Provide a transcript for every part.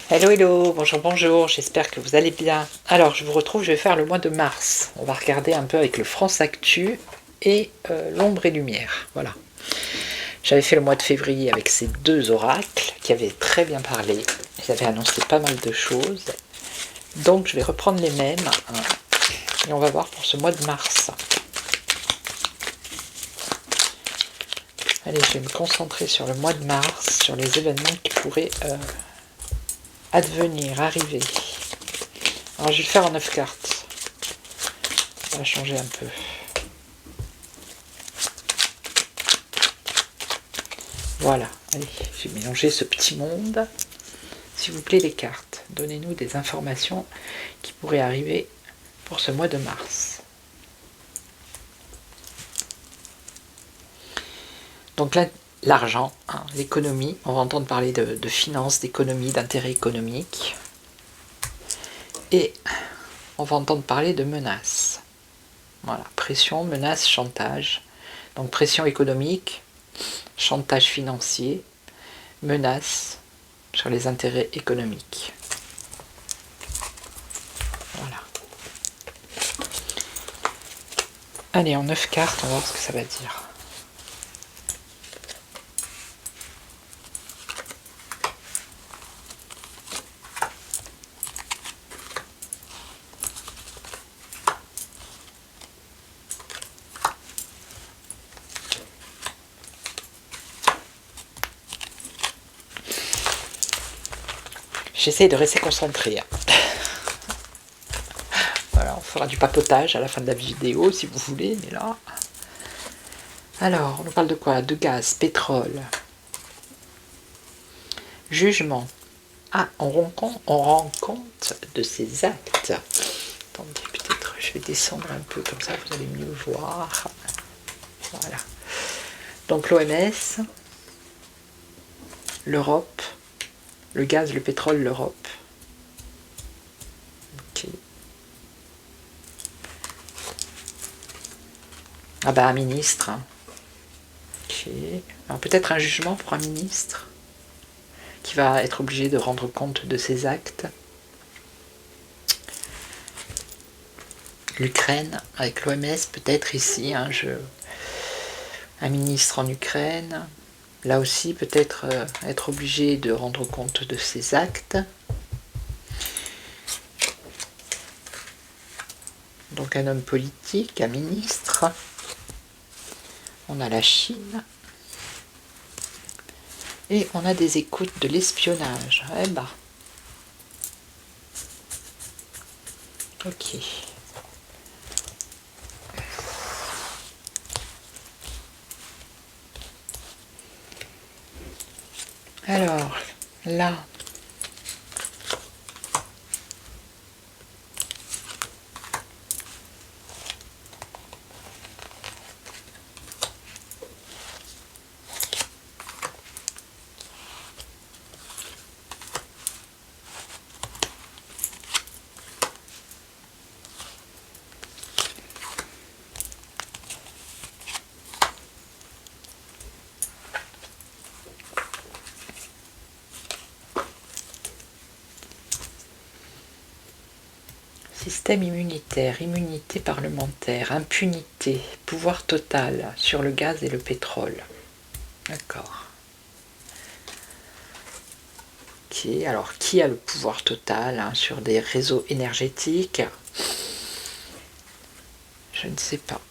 Hello hello, bonjour bonjour, j'espère que vous allez bien. Alors je vous retrouve, je vais faire le mois de mars. On va regarder un peu avec le France Actu et l'ombre et lumière, voilà. J'avais fait le mois de février avec ces deux oracles qui avaient très bien parlé. Ils avaient annoncé pas mal de choses. Donc je vais reprendre les mêmes hein, et on va voir pour ce mois de mars. Allez, je vais me concentrer sur le mois de mars, sur les événements qui pourraient advenir, arriver. Alors je vais le faire en 9 cartes. On va changer un peu. Voilà, allez, j'ai mélangé ce petit monde. S'il vous plaît les cartes, donnez-nous des informations qui pourraient arriver pour ce mois de mars. Donc là, l'argent, hein, l'économie, on va entendre parler de finances, d'économie, d'intérêt économique. Et on va entendre parler de menaces. Voilà, pression, menace, chantage. Donc pression économique, chantage financier, menace sur les intérêts économiques. Voilà. Allez, en 9 cartes, on va voir ce que ça va dire. J'essaie de rester concentré. Voilà, on fera du papotage à la fin de la vidéo si vous voulez, mais là... Alors, on nous parle de quoi? De gaz, pétrole. Jugement. Ah, on rend compte de ses actes. Attendez, peut-être je vais descendre un peu, comme ça vous allez mieux voir. Voilà. Donc l'OMS, l'Europe, le gaz, le pétrole, l'Europe. Ok. Ah bah un ministre. Ok. Alors peut-être un jugement pour un ministre qui va être obligé de rendre compte de ses actes. L'Ukraine, avec l'OMS, peut-être ici, un ministre en Ukraine. Là aussi, peut-être être obligé de rendre compte de ses actes. Donc un homme politique, un ministre. On a la Chine. Et on a des écoutes de l'espionnage. Eh ben. Ok. Alors, là, système immunitaire, immunité parlementaire, impunité, pouvoir total sur le gaz et le pétrole. D'accord. Ok, alors qui a le pouvoir total hein, sur des réseaux énergétiques? Je ne sais pas.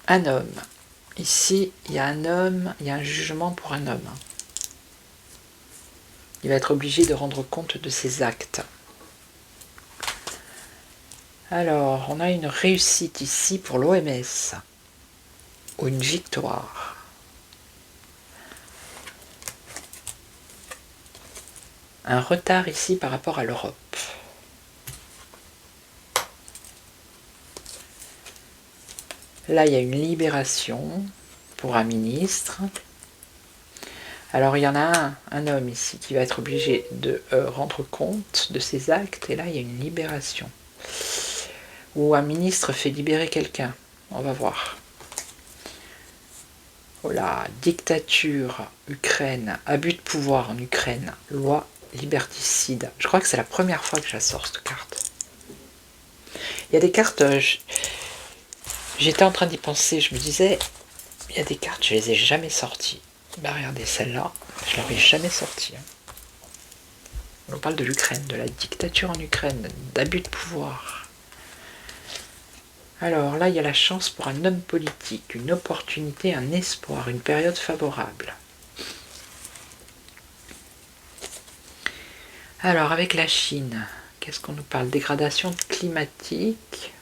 Un homme. Ici, il y a un homme, il y a un jugement pour un homme. Il va être obligé de rendre compte de ses actes. Alors, on a une réussite ici pour l'OMS, ou une victoire. Un retard ici par rapport à l'Europe. Là, il y a une libération pour un ministre. Alors, il y en a un homme ici qui va être obligé de rendre compte de ses actes. Et là, il y a une libération. Ou un ministre fait libérer quelqu'un. On va voir. Voilà, dictature, Ukraine, abus de pouvoir en Ukraine, loi liberticide. Je crois que c'est la première fois que je la sors, cette carte. Il y a des cartes, j'étais en train d'y penser, je me disais, il y a des cartes, je les ai jamais sorties. Bah regardez, celle-là, je l'avais jamais sortie. On parle de l'Ukraine, de la dictature en Ukraine, d'abus de pouvoir. Alors là, il y a la chance pour un homme politique, une opportunité, un espoir, une période favorable. Alors, avec la Chine, qu'est-ce qu'on nous parle? Dégradation climatique.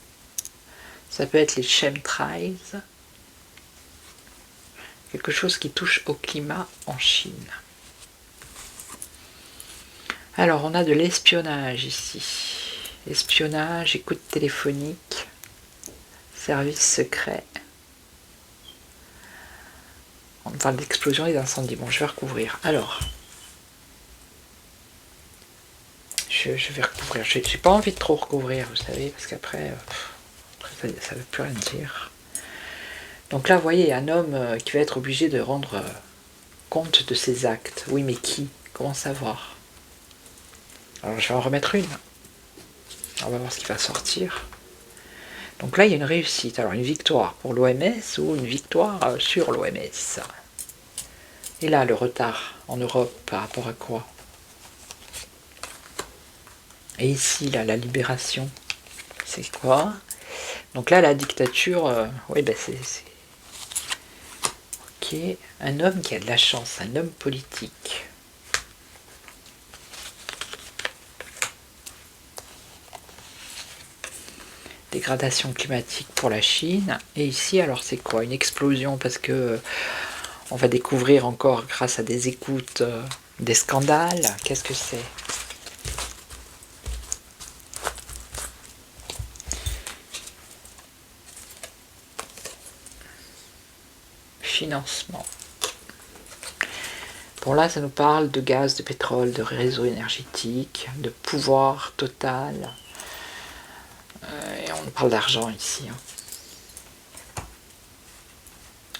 Ça peut être les chemtrails. Quelque chose qui touche au climat en Chine. Alors, on a de l'espionnage ici. Espionnage, écoute téléphonique, service secret. On parle d'explosion et d'incendie. Bon, je vais recouvrir. Alors, je vais recouvrir. J'ai pas envie de trop recouvrir, vous savez, parce qu'après, ça ne veut plus rien dire. Donc là, vous voyez, un homme qui va être obligé de rendre compte de ses actes. Oui, mais qui? Comment savoir? Alors, je vais en remettre une. On va voir ce qui va sortir. Donc là, il y a une réussite. Alors, une victoire pour l'OMS ou une victoire sur l'OMS. Et là, le retard en Europe par rapport à quoi? Et ici, là, la libération, c'est quoi? Donc là, la dictature, oui, ben c'est... Ok, un homme qui a de la chance, un homme politique. Dégradation climatique pour la Chine. Et ici, alors c'est quoi? Une explosion parce que on va découvrir encore grâce à des écoutes des scandales. Qu'est-ce que c'est? Financement. Bon là, ça nous parle de gaz, de pétrole, de réseau énergétique, de pouvoir total. Et on parle d'argent ici.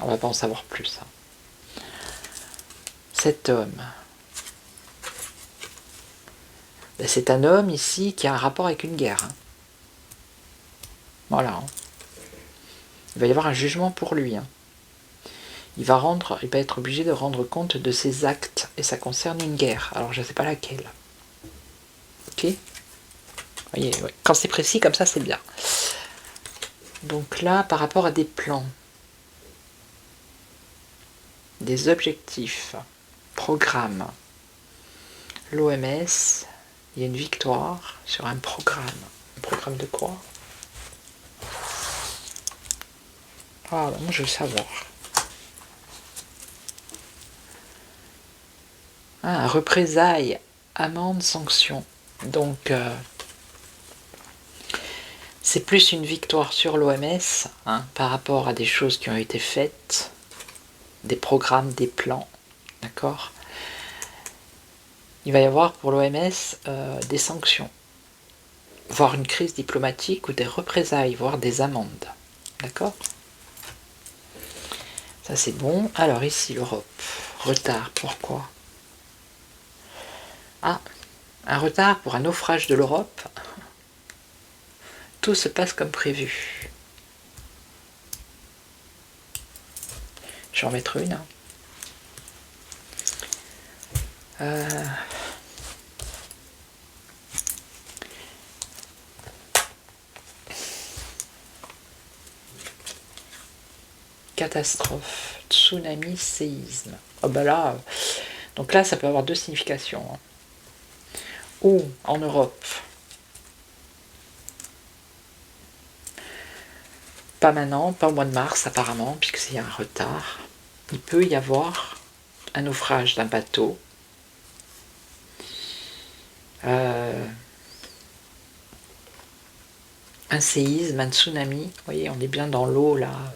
On va pas en savoir plus. Cet homme. Ben, c'est un homme ici qui a un rapport avec une guerre. Voilà. Il va y avoir un jugement pour lui. Il va être obligé de rendre compte de ses actes. Et ça concerne une guerre. Alors je ne sais pas laquelle. Ok? Vous voyez, ouais. Quand c'est précis comme ça, c'est bien. Donc là, par rapport à des plans, des objectifs, programmes, l'OMS, il y a une victoire sur un programme. Un programme de quoi? Ah, moi je veux savoir. Ah, représailles, amende, sanction. Donc, c'est plus une victoire sur l'OMS par rapport à des choses qui ont été faites, des programmes, des plans, d'accord? Il va y avoir pour l'OMS des sanctions, voire une crise diplomatique ou des représailles, voire des amendes, d'accord? Ça c'est bon. Alors ici l'Europe, retard, pourquoi? Ah, un retard pour un naufrage de l'Europe. Tout se passe comme prévu. Je vais en mettre une. Catastrophe, tsunami, séisme. Oh bah là, donc là ça peut avoir deux significations. Ou en Europe, Pas maintenant, pas au mois de mars apparemment, puisqu'il y a un retard. Il peut y avoir un naufrage d'un bateau. Un séisme, un tsunami. Vous voyez, on est bien dans l'eau là.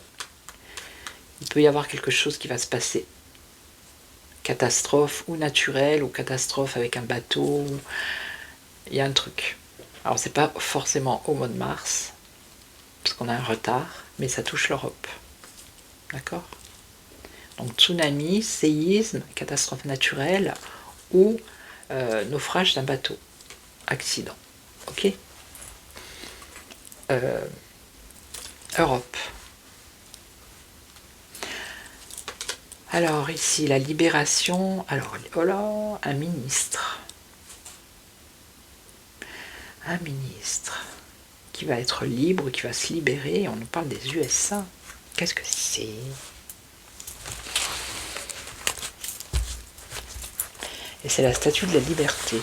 Il peut y avoir quelque chose qui va se passer. Catastrophe ou naturelle, ou catastrophe avec un bateau. Il y a un truc. Alors c'est pas forcément au mois de mars, parce qu'on a un retard, mais ça touche l'Europe. D'accord? Donc tsunami, séisme, catastrophe naturelle ou naufrage d'un bateau. Accident. Ok? Europe. Alors ici, la libération. Alors, oh là, un ministre. Un ministre qui va être libre, qui va se libérer. On nous parle des USA. Qu'est-ce que c'est? Et c'est la statue de la liberté.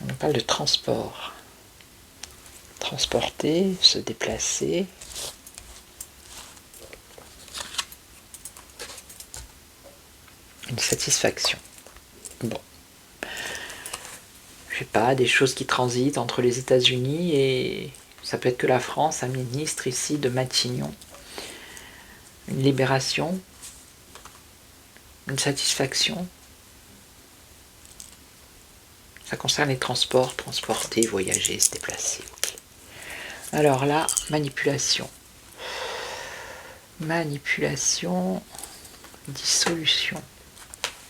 On nous parle de transport. Transporter, se déplacer. Une satisfaction. Bon. Je sais pas, des choses qui transitent entre les États-Unis et ça peut être que la France, un ministre ici de Matignon. Une libération. Une satisfaction. Ça concerne les transports, transporter, voyager, se déplacer. Okay. Alors là, manipulation. Manipulation, dissolution.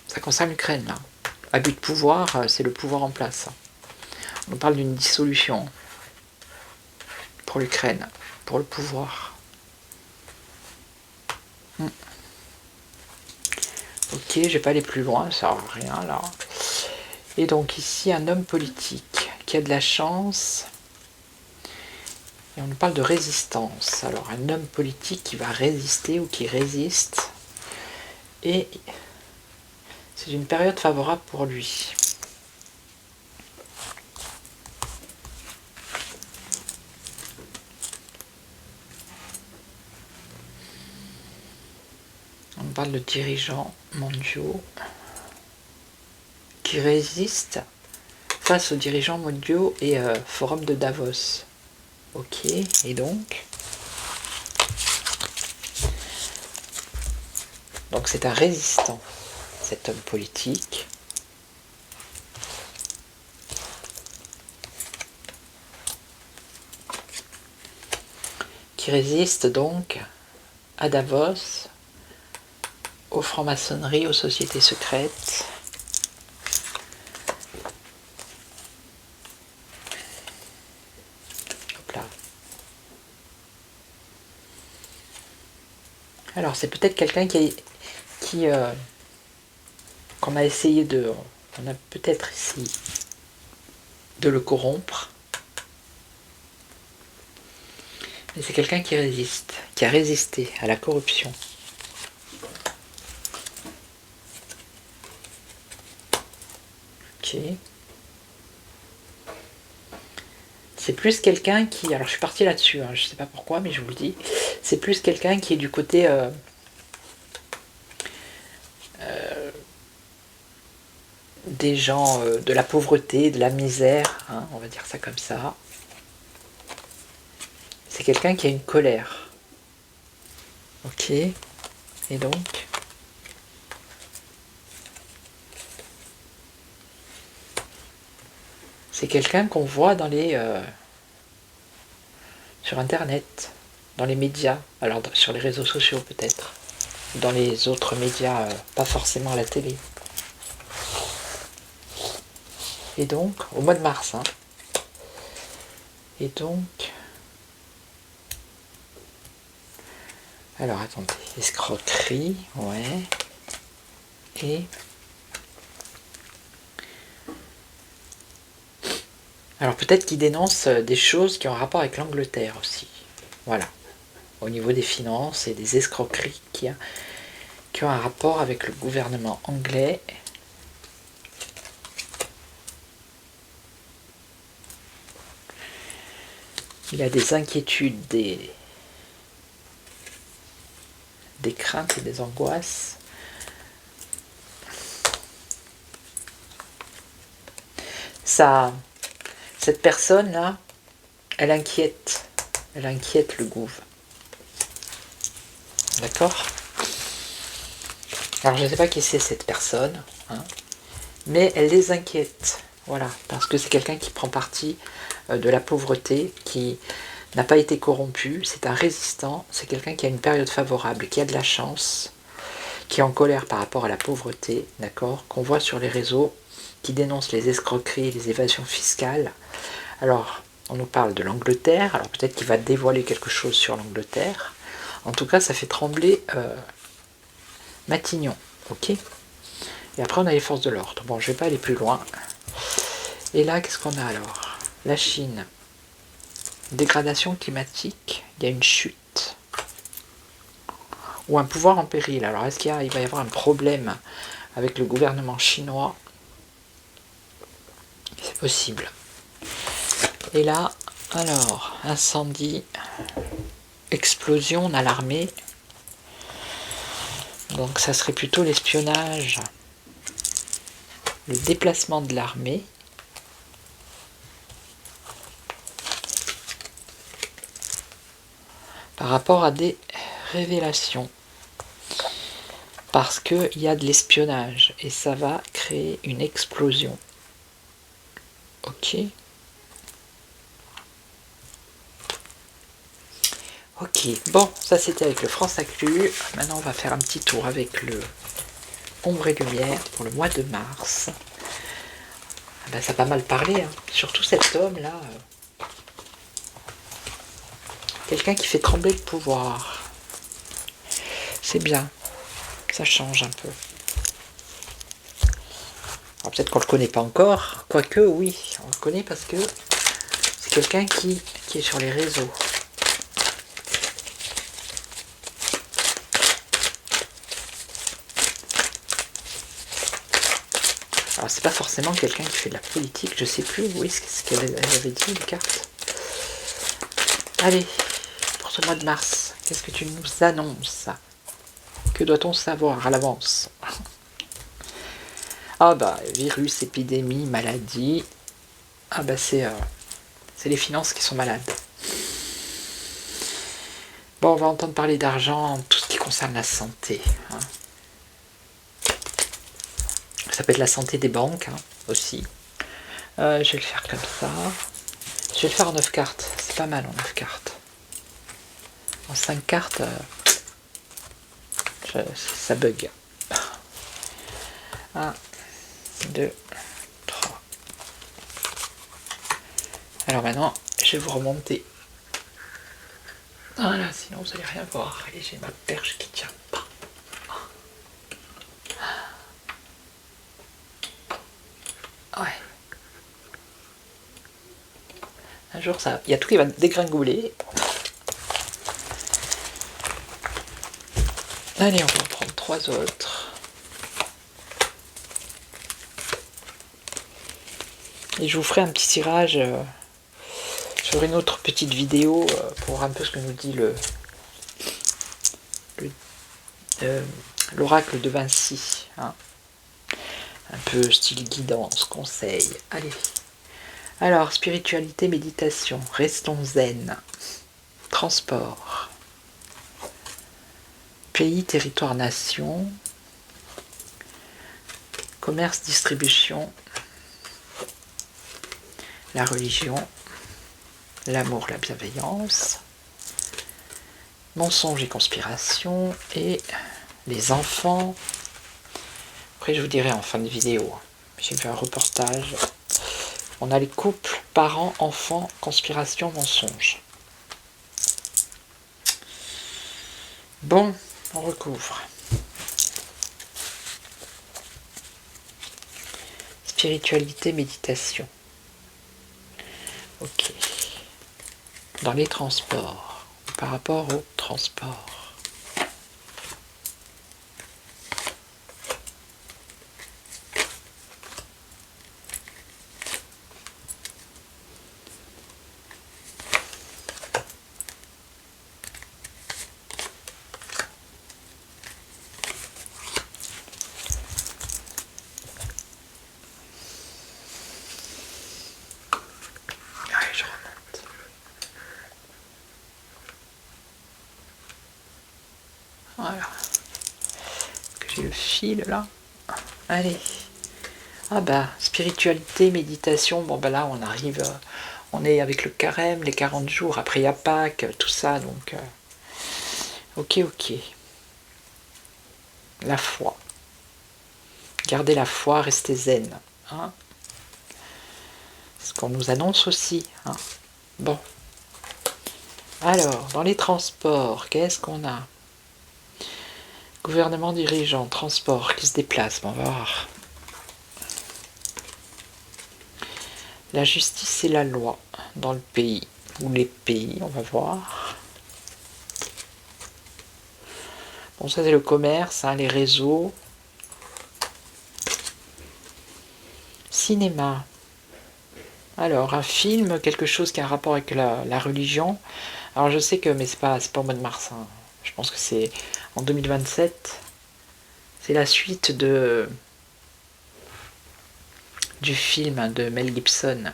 Ça concerne l'Ukraine là. Abus de pouvoir, c'est le pouvoir en place. On parle d'une dissolution pour l'Ukraine, pour le pouvoir. Ok, je vais pas aller plus loin, ça sert à rien là. Et donc ici, un homme politique qui a de la chance. Et on nous parle de résistance. Alors un homme politique qui va résister ou qui résiste. Et c'est une période favorable pour lui. On parle de dirigeants mondiaux qui résistent face aux dirigeants mondiaux et forum de Davos. Ok, et donc c'est un résistant, cet homme politique. Qui résiste donc à Davos, aux francs-maçonneries, aux sociétés secrètes. Hop là. Alors c'est peut-être quelqu'un qu'on a essayé on a peut-être essayé de le corrompre. Mais c'est quelqu'un qui résiste, qui a résisté à la corruption. Ok. C'est plus quelqu'un qui... Alors je suis partie là-dessus, hein, je ne sais pas pourquoi, mais je vous le dis. C'est plus quelqu'un qui est du côté... des gens de la pauvreté, de la misère, hein, on va dire ça comme ça. C'est quelqu'un qui a une colère. Ok. Et donc c'est quelqu'un qu'on voit dans sur internet, dans les médias, alors sur les réseaux sociaux peut-être, dans les autres médias, pas forcément la télé. Et donc, au mois de mars, hein. Et donc... Alors, attendez. Escroquerie, ouais. Et... Alors, peut-être qu'il dénonce des choses qui ont rapport avec l'Angleterre aussi. Voilà. Au niveau des finances et des escroqueries qui ont un rapport avec le gouvernement anglais. Il a des inquiétudes, des craintes et des angoisses. Cette personne-là, elle inquiète le gouv. D'accord? Alors je ne sais pas qui c'est cette personne, hein, mais elle les inquiète. Voilà, parce que c'est quelqu'un qui prend parti de la pauvreté, qui n'a pas été corrompu, c'est un résistant, c'est quelqu'un qui a une période favorable, qui a de la chance, qui est en colère par rapport à la pauvreté, d'accord, qu'on voit sur les réseaux, qui dénonce les escroqueries et les évasions fiscales. Alors, on nous parle de l'Angleterre, alors peut-être qu'il va dévoiler quelque chose sur l'Angleterre. En tout cas, ça fait trembler Matignon, ok. Et après, on a les forces de l'ordre. Bon, je ne vais pas aller plus loin. Et là, qu'est-ce qu'on a alors? La Chine. Dégradation climatique, il y a une chute. Ou un pouvoir en péril. Alors, est-ce qu'il va y avoir un problème avec le gouvernement chinois? C'est possible. Et là, alors, incendie, explosion, on a l'armée. Donc ça serait plutôt l'espionnage, le déplacement de l'armée. Par rapport à des révélations. Parce qu'il y a de l'espionnage et ça va créer une explosion. Ok. Ok, bon, ça c'était avec le France Actu. Maintenant on va faire un petit tour avec le Ombre et Lumière pour le mois de mars. Ah ben, ça a pas mal parlé, hein. Surtout cet homme là. Quelqu'un qui fait trembler le pouvoir. C'est bien, ça change un peu. Alors peut-être qu'on le connaît pas encore, quoique oui, on le connaît parce que c'est quelqu'un qui est sur les réseaux. Alors c'est pas forcément quelqu'un qui fait de la politique, je sais plus, oui, ce qu'elle avait dit, une carte. Allez, pour ce mois de mars, qu'est-ce que tu nous annonces? Que doit-on savoir à l'avance? Ah bah, virus, épidémie, maladie. Ah bah c'est les finances qui sont malades. Bon, on va entendre parler d'argent, tout ce qui concerne la santé. Hein. Ça peut être la santé des banques hein, aussi. Je vais le faire comme ça. Je vais le faire en 9 cartes. C'est pas mal en 9 cartes. En 5 cartes, ça bug. 1, 2, 3. Alors maintenant, je vais vous remonter. Voilà, sinon vous allez rien voir. Et j'ai ma perche qui tient pas. Ouais. Un jour, ça, il y a tout qui va dégringoler. Allez, on va en prendre 3 autres. Et je vous ferai un petit tirage sur une autre petite vidéo pour voir un peu ce que nous dit l'oracle de Vinci. Hein. Un peu style guidance, conseil. Allez. Alors, spiritualité, méditation. Restons zen. Transport. Pays, territoire, nation. Commerce, distribution. La religion. L'amour, la bienveillance. Mensonge et conspiration. Et les enfants. Après, je vous dirai en fin de vidéo. J'ai fait un reportage. On a les couples, parents, enfants, conspiration, mensonge. Bon, on recouvre. Spiritualité, méditation. Ok. Dans les transports, par rapport au transport. file là. Allez. Ah bah, spiritualité, méditation, bon bah là on arrive, on est avec le carême, les 40 jours, après il y a Pâques, tout ça, donc ok. La foi. Gardez la foi, restez zen. Hein, ce qu'on nous annonce aussi. Hein. Bon. Alors, dans les transports, qu'est-ce qu'on a? Gouvernement dirigeant, transport, qui se déplace, bon, on va voir. La justice et la loi dans le pays, ou les pays, on va voir. Bon, ça c'est le commerce, hein, les réseaux. Cinéma. Alors, un film, quelque chose qui a un rapport avec la religion. Alors je sais que, mais c'est pas au mois de mars, hein. Je pense que c'est en 2027. C'est la suite du film de Mel Gibson.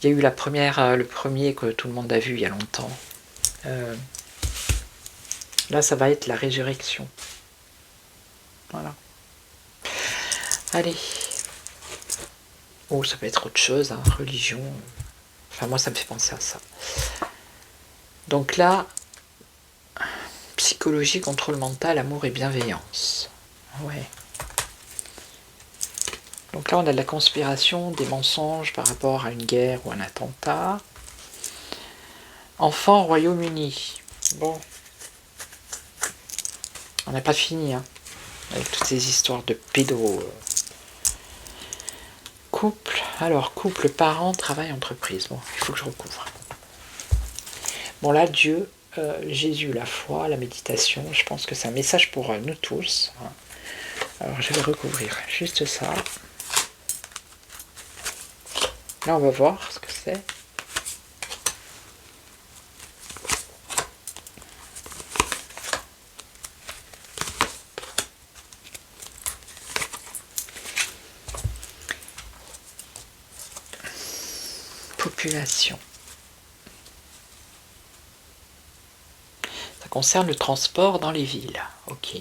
Il y a eu le premier que tout le monde a vu il y a longtemps. Là, ça va être la résurrection. Voilà. Allez. Oh, ça peut être autre chose, hein, religion. Enfin, moi, ça me fait penser à ça. Donc là, psychologie, contrôle mental, amour et bienveillance. Ouais. Donc là, on a de la conspiration, des mensonges par rapport à une guerre ou un attentat. Enfant, Royaume-Uni. Bon. On n'a pas fini, hein, avec toutes ces histoires de pédos. Couple. Alors, couple, parents, travail, entreprise. Bon, il faut que je recouvre. Bon, là, Dieu, Jésus, la foi, la méditation, je pense que c'est un message pour nous tous. Hein. Alors, je vais recouvrir juste ça. Là, on va voir ce que c'est. Population. Ça concerne le transport dans les villes. Ok.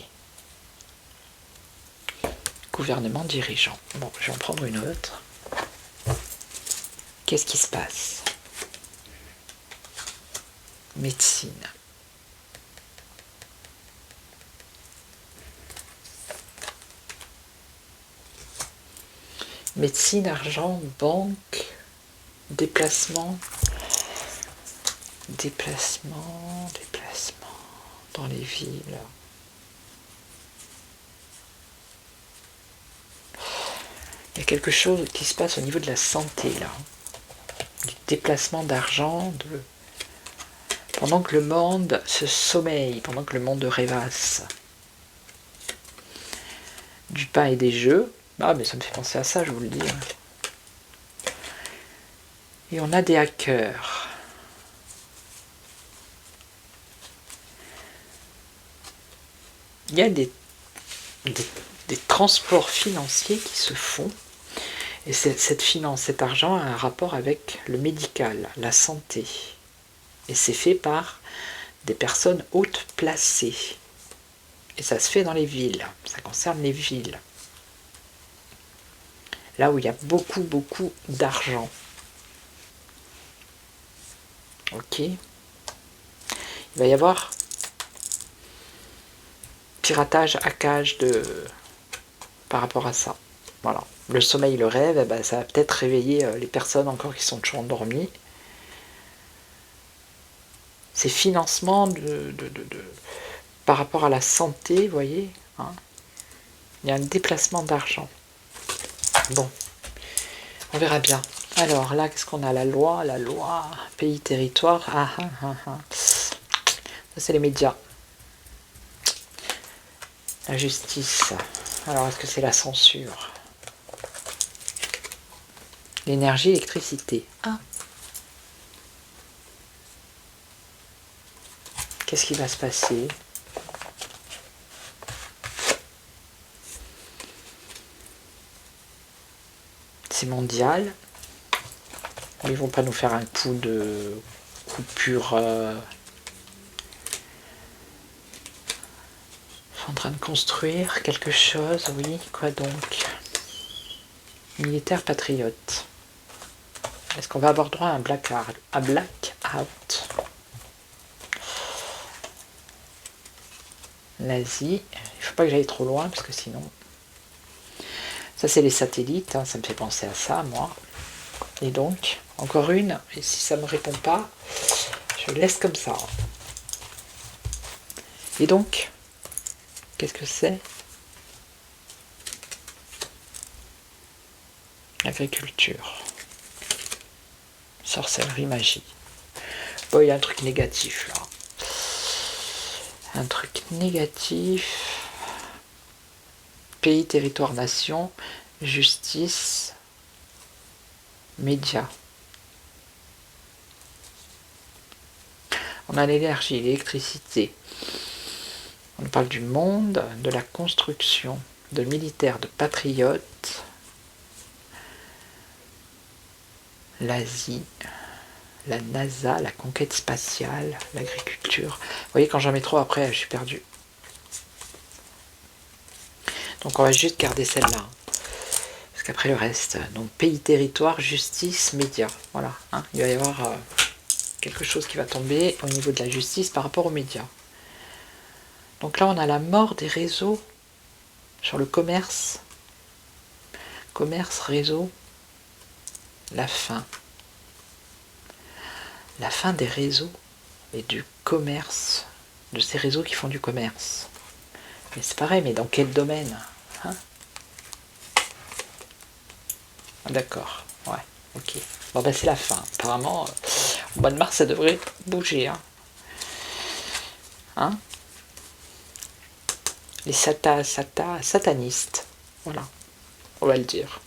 Gouvernement dirigeant. Bon, je vais en prendre une autre. Qu'est-ce qui se passe? Médecine. Médecine, argent, banque, déplacement dans les villes. Il y a quelque chose qui se passe au niveau de la santé là. Du déplacement d'argent, pendant que le monde se sommeille, pendant que le monde rêvasse. Du pain et des jeux. Ah, mais ça me fait penser à ça, je vous le dis. Et on a des hackers. Il y a des transports financiers qui se font. Et cette finance, cet argent a un rapport avec le médical, la santé. Et c'est fait par des personnes hautes placées. Et ça se fait dans les villes. Ça concerne les villes. Là où il y a beaucoup d'argent. Ok. Il va y avoir piratage, hackage par rapport à ça. Voilà. Le sommeil, le rêve, eh ben, ça va peut-être réveiller les personnes encore qui sont toujours endormies. Ces financements par rapport à la santé, vous voyez, hein, il y a un déplacement d'argent. Bon, on verra bien. Alors là, qu'est-ce qu'on a? La loi, pays, territoire. Ça, c'est les médias. La justice. Alors, est-ce que c'est la censure? L'énergie, l'électricité. Ah. Qu'est-ce qui va se passer? C'est mondial. Ils vont pas nous faire un coup de coupure. Ils sont en train de construire quelque chose, oui, quoi donc? Militaire patriote. Est-ce qu'on va avoir droit à un blackout? L'Asie, il faut pas que j'aille trop loin parce que sinon... Ça c'est les satellites, hein, ça me fait penser à ça moi. Et donc, encore une, et si ça me répond pas, je laisse comme ça. Et donc, qu'est-ce que c'est? Agriculture. Sorcellerie, magie. Bon, il y a un truc négatif là. Un truc négatif. Pays, territoire, nation, justice, médias. On a l'énergie, l'électricité. On parle du monde, de la construction, de militaires, de patriotes, l'Asie, la NASA, la conquête spatiale, l'agriculture. Vous voyez, quand j'en mets trop après, je suis perdu. Donc on va juste garder celle-là. Parce qu'après le reste, donc pays, territoire, justice, médias. Voilà, hein, il va y avoir quelque chose qui va tomber au niveau de la justice par rapport aux médias. Donc là, on a la mort des réseaux sur le commerce. Commerce, réseau, la fin. La fin des réseaux et du commerce, de ces réseaux qui font du commerce. Mais c'est pareil, mais dans quel domaine, hein? D'accord, ouais, ok. Bon ben c'est la fin. Apparemment, au mois de mars, ça devrait bouger, hein. Hein? Les satanistes, voilà, on va le dire.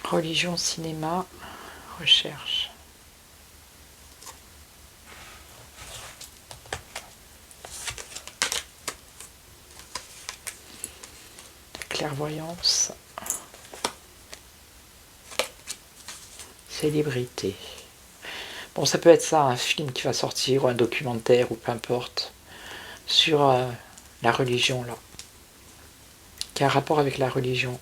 Religion, cinéma, recherche. Clairvoyance. Célébrité. Bon, ça peut être ça, un film qui va sortir, ou un documentaire, ou peu importe, sur la religion, là. Qui a un rapport avec la religion.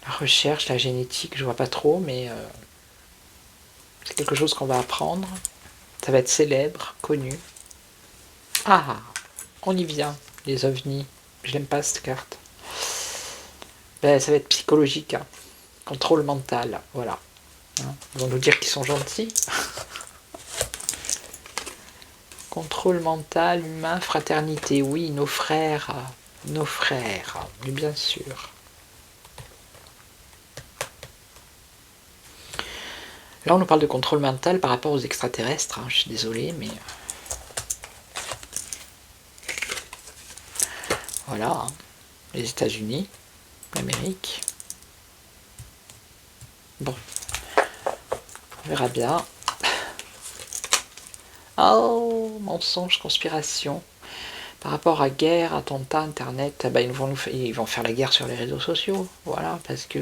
La recherche, la génétique, je vois pas trop, mais c'est quelque chose qu'on va apprendre. Ça va être célèbre, connu. Ah, on y vient, les ovnis. Je n'aime pas cette carte. Ben, ça va être psychologique, hein. Contrôle mental, voilà. Hein, ils vont nous dire qu'ils sont gentils. Contrôle mental, humain, fraternité. Oui, nos frères, mais bien sûr. Là, on nous parle de contrôle mental par rapport aux extraterrestres. Hein, je suis désolé, mais... Voilà, hein. Les États-Unis, l'Amérique. Bon, on verra bien. Oh, mensonge, conspiration. Par rapport à guerre, attentat, internet, bah, ils vont faire la guerre sur les réseaux sociaux. Voilà, parce que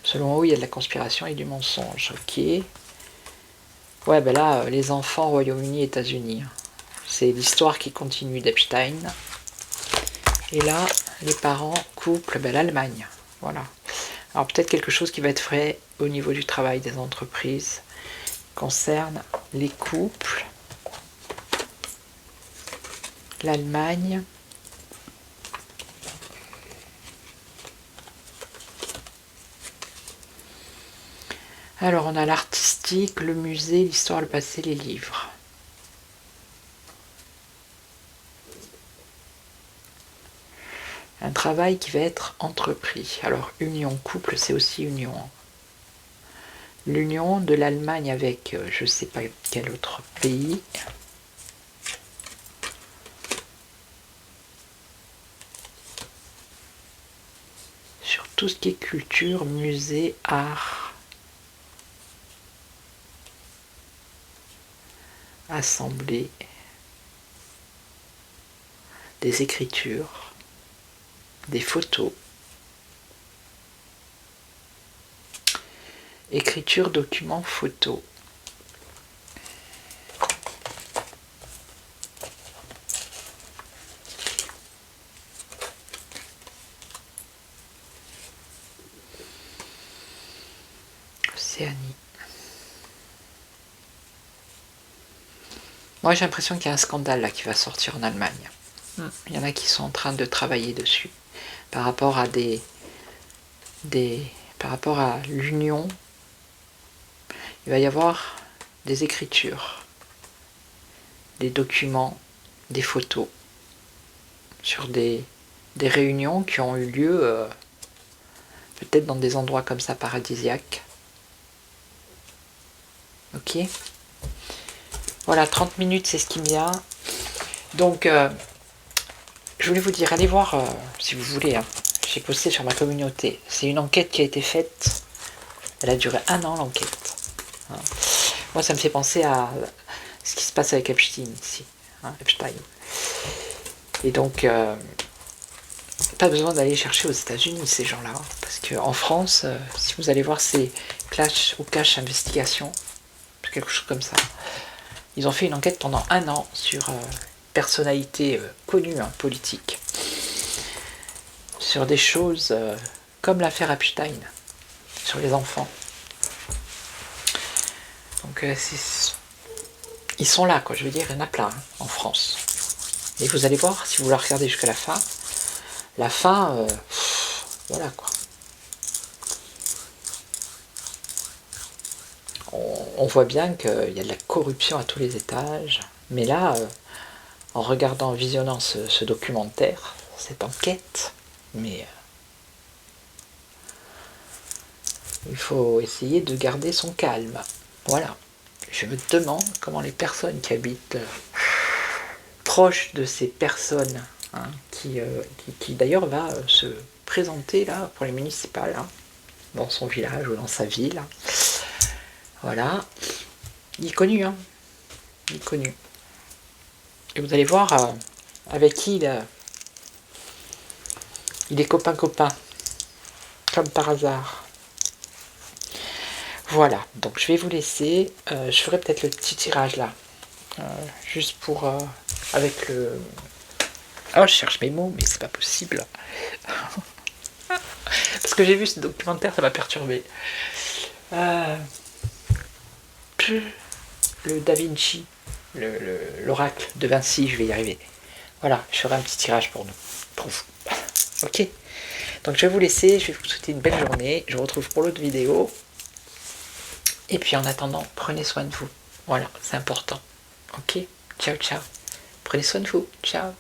selon eux, il y a de la conspiration et du mensonge. Ok. Ouais, ben là, les enfants Royaume-Uni, États-Unis. C'est l'histoire qui continue d'Epstein. Et là, les parents, couple, ben, l'Allemagne. Voilà. Alors peut-être quelque chose qui va être fait au niveau du travail des entreprises concerne les couples. L'Allemagne. Alors on a l'artistique, le musée, l'histoire, le passé, les livres. Un travail qui va être entrepris. Alors union, couple, c'est aussi union. L'union de l'Allemagne avec je ne sais pas quel autre pays. Sur tout ce qui est culture, musée, art. Assemblée. Des écritures. Des photos. Écriture, document, photo. Océanie. Moi j'ai l'impression qu'il y a un scandale là qui va sortir en Allemagne. Il y en a qui sont en train de travailler dessus par rapport à par rapport à l'union. Il va y avoir des écritures, des documents, des photos sur des réunions qui ont eu lieu peut-être dans des endroits comme ça paradisiaques. Ok, voilà, 30 minutes c'est ce qui me vient. Donc je voulais vous dire, allez voir si vous voulez, hein. J'ai posté sur ma communauté, c'est une enquête qui a été faite, elle a duré 1 an l'enquête, hein. Moi ça me fait penser à ce qui se passe avec Epstein ici, hein, Epstein. Et donc pas besoin d'aller chercher aux États-Unis ces gens-là, parce qu'en France, si vous allez voir ces Clash ou Cash Investigation, quelque chose comme ça, ils ont fait une enquête pendant 1 an sur personnalités connues, hein, politiques, sur des choses comme l'affaire Epstein, sur les enfants. Donc ils sont là, quoi. Je veux dire, il y en a plein, hein, en France. Et vous allez voir, si vous la regardez jusqu'à la fin, voilà quoi. On voit bien qu'il y a de la corruption à tous les étages. Mais là, en regardant, en visionnant ce documentaire, cette enquête, mais il faut essayer de garder son calme. Voilà. Je me demande comment les personnes qui habitent proches de ces personnes, hein, qui d'ailleurs va se présenter là pour les municipales, hein, dans son village ou dans sa ville. Voilà. Il est connu, hein. Il est connu. Et vous allez voir avec qui il est copain-copain. Comme par hasard. Voilà, donc je vais vous laisser. Je ferai peut-être le petit tirage là. Juste pour... avec le... Oh, je cherche mes mots, mais c'est pas possible. Parce que j'ai vu ce documentaire, ça m'a perturbé. Le Da Vinci, l'oracle de Vinci, je vais y arriver. Voilà, je ferai un petit tirage pour nous. Pour vous. Ok. Donc je vais vous laisser, je vais vous souhaiter une belle journée. Je vous retrouve pour l'autre vidéo. Et puis en attendant, prenez soin de vous. Voilà, c'est important. Ok. Ciao, ciao. Prenez soin de vous. Ciao.